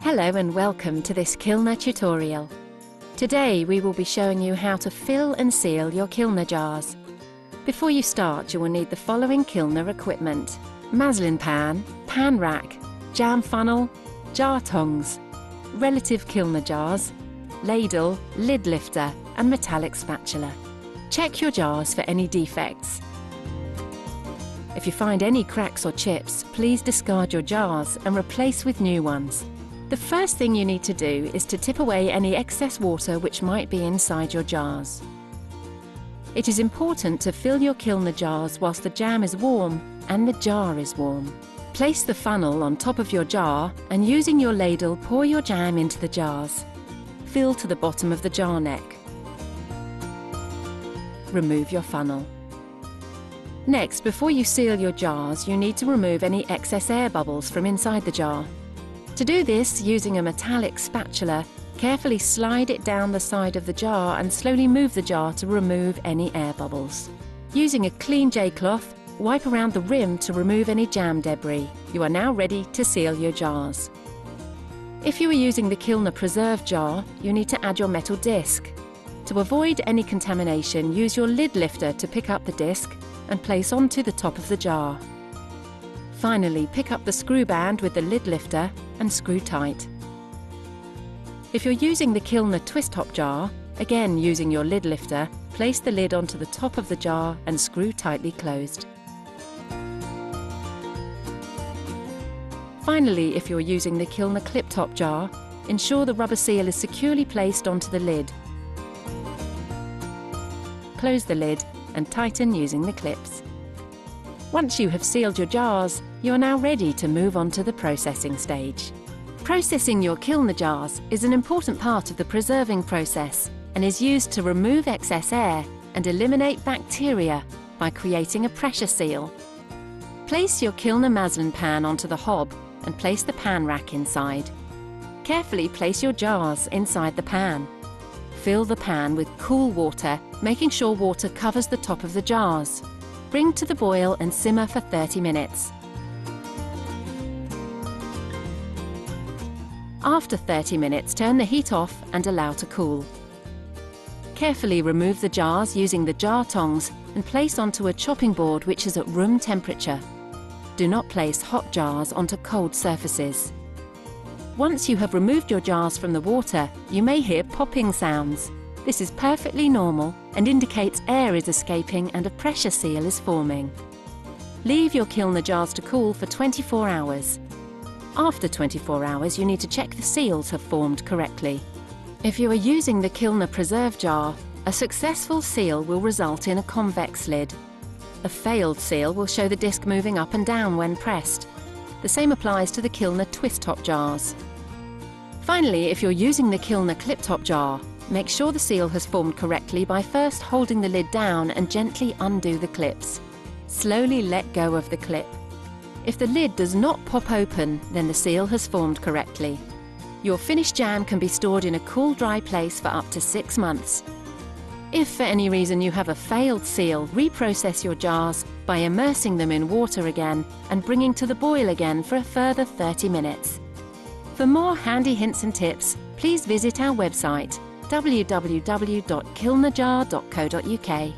Hello and welcome to this Kilner tutorial. Today we will be showing you how to fill and seal your Kilner jars. Before you start, you will need the following Kilner equipment: muslin pan, pan rack, jam funnel, jar tongs, relative Kilner jars, ladle, lid lifter and metallic spatula. Check your jars for any defects. If you find any cracks or chips, please discard your jars and replace with new ones. The first thing you need to do is to tip away any excess water which might be inside your jars. It is important to fill your Kilner jars whilst the jam is warm and the jar is warm. Place the funnel on top of your jar and using your ladle pour your jam into the jars. Fill to the bottom of the jar neck. Remove your funnel. Next, before you seal your jars, you need to remove any excess air bubbles from inside the jar. To do this, using a metallic spatula, carefully slide it down the side of the jar and slowly move the jar to remove any air bubbles. Using a clean J-cloth, wipe around the rim to remove any jam debris. You are now ready to seal your jars. If you are using the Kilner preserve jar, you need to add your metal disc. To avoid any contamination, use your lid lifter to pick up the disc and place onto the top of the jar. Finally, pick up the screw band with the lid lifter and screw tight. If you're using the Kilner twist top jar, again using your lid lifter, place the lid onto the top of the jar and screw tightly closed. Finally, if you're using the Kilner clip top jar, ensure the rubber seal is securely placed onto the lid. Close the lid and tighten using the clips. Once you have sealed your jars, you are now ready to move on to the processing stage. Processing your Kilner jars is an important part of the preserving process and is used to remove excess air and eliminate bacteria by creating a pressure seal. Place your Kilner muslin pan onto the hob and place the pan rack inside. Carefully place your jars inside the pan. Fill the pan with cool water, making sure water covers the top of the jars. Bring to the boil and simmer for 30 minutes. After 30 minutes, turn the heat off and allow to cool. Carefully remove the jars using the jar tongs and place onto a chopping board which is at room temperature. Do not place hot jars onto cold surfaces. Once you have removed your jars from the water, you may hear popping sounds. This is perfectly normal and indicates air is escaping and a pressure seal is forming. Leave your Kilner jars to cool for 24 hours. After 24 hours, you need to check the seals have formed correctly. If you are using the Kilner preserve jar, a successful seal will result in a convex lid. A failed seal will show the disc moving up and down when pressed. The same applies to the Kilner twist top jars. Finally, if you're using the Kilner clip top jar, make sure the seal has formed correctly by first holding the lid down and gently undo the clips. Slowly let go of the clip. If the lid does not pop open, then the seal has formed correctly. Your finished jam can be stored in a cool, dry place for up to 6 months. If for any reason you have a failed seal, reprocess your jars by immersing them in water again and bringing to the boil again for a further 30 minutes. For more handy hints and tips, please visit our website www.kilnerjar.co.uk.